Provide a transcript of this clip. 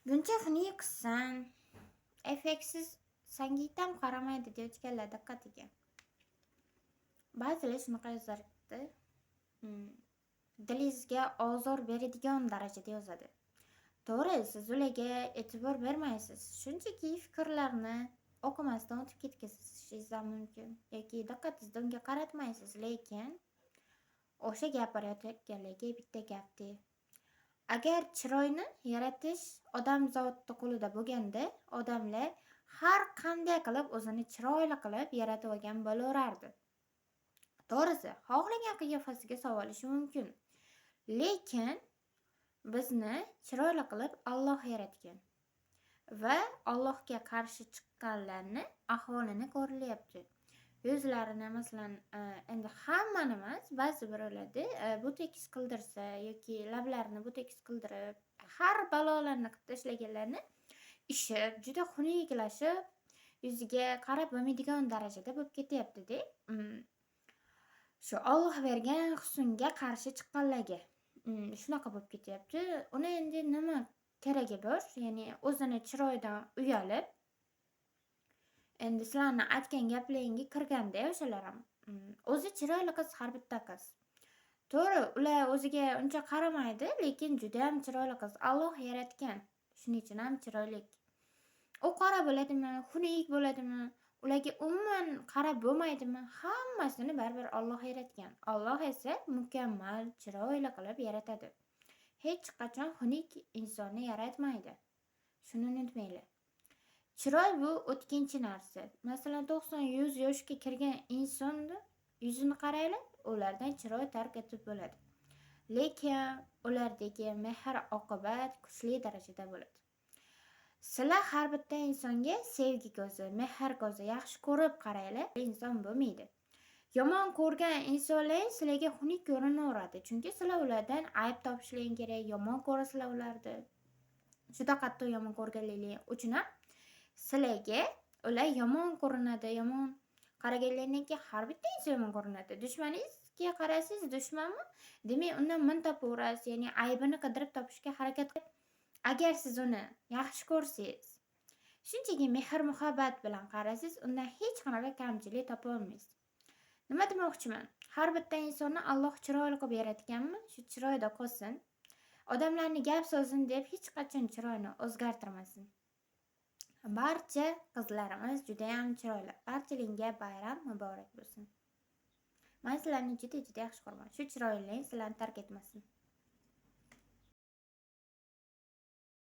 Buncha xunuk qizsan, effektsiz sangitam qaramaydi deyotganlar diqqatiga. Ba'zilar shunaqa yozardi. Dilingizga ozor beradigan darajada yozadi. To'g'ri, siz ularga e'tibor bermaysiz. Shunchaki fikrlarni o'qimasdan o'tib ketkazishingiz mumkin yoki diqqatingizni unga qaratmaysiz, lekin o'sha gapirayotganlarga bitta gapdi. Agar chiroyni yaratish odamzodning qo'lida bo'lganda, odamlar har qanday qilib o'zini chiroyli qilib yaratib olgan bo'laverardi. To'g'risi, xohlagan qiyofasiga solishi mumkin. Lekin bizni chiroyli qilib Alloh yaratgan. Va Allohga qarshi chiqqanlarni ahvolini ko'rilyapti. Yuzlarini masalan, endi hammani emas, ba'zi birovlarda butekis qildirsa yoki lablarini butekis qildirib, har balolarni qilib tashlaganlarni ishib, juda xunuklashib, yuziga qarab bo'lmaydigan darajada bo'lib ketyapti-da. Shu Alloh bergan husnga qarshi chiqqanlarga shunaqa bo'lib ketyapti. Uni endi nima keragi bor? Ya'ni o'zini chiroydan uyalib, endi sizlarni aytgan gaplaringga kirganda o'shalar ham o'zi chiroyli qiz, har bitta qiz. To'g'ri, ular o'ziga uncha qaramaydi, lekin juda ham chiroyli qiz. Alloh yaratgan. Shuning uchun ham chiroyli. U qora bo'ladimi, xunuk bo'ladimi, ularga umuman qarab bo'lmaydimi? Hammasini baribir Alloh yaratgan. Alloh esa mukammal, chiroyli qilib yaratadi. Hech qachon xunuk insonni yaratmaydi. Shuni unutmanglar. Chiroy bu o'tkinchi narsa. Masalan, 90-100 yoshga kirgan insonni yuzini qaraylar, ulardan chiroy tark etib bo'ladi. Lekin ulardagi mehr-oqibat kuchli darajada bo'ladi. Sizlar har bitta insonga sevgi ko'zi, mehr ko'zi yaxshi ko'rib qaraylar, inson bo'lmaydi. Yomon ko'rgan insonlar sizlarga xunuk ko'rinaveradi, chunki sizlar ulardan ayb topishlaring kerak, yomon ko'rasizlar ularni. Juda qattiq yomon ko'rganligingiz uchun ham sizlarga ular yomon ko'rinadi, yomon qaraganlardan keyin har bitta inson yomon ko'rinadi. Dushmaningizga qaraysiz, dushmanmi? Demak, undan min topaverasiz, ya'ni aybini qidirib topishga harakat qiling. Agar siz uni yaxshi ko'rsangiz, shunchaki mehr-muhabbat bilan qarasiz, undan hech qanaqa kamchilik topa olmaysiz. Nima demoqchiman? Har bitta insonni Alloh chiroyli qilib yaratganmi? Shu chiroyda qolsin. Odamlarni gap so'zin deb hech qachon chiroyni o'zgartirmasin. Barcha qizlarimiz juda ham chiroyli. Barchalarga bayram muborak bo'lsin. Men sizlarni juda yaxshi ko'raman. Shu chiroyli sizlarni tark etmasin.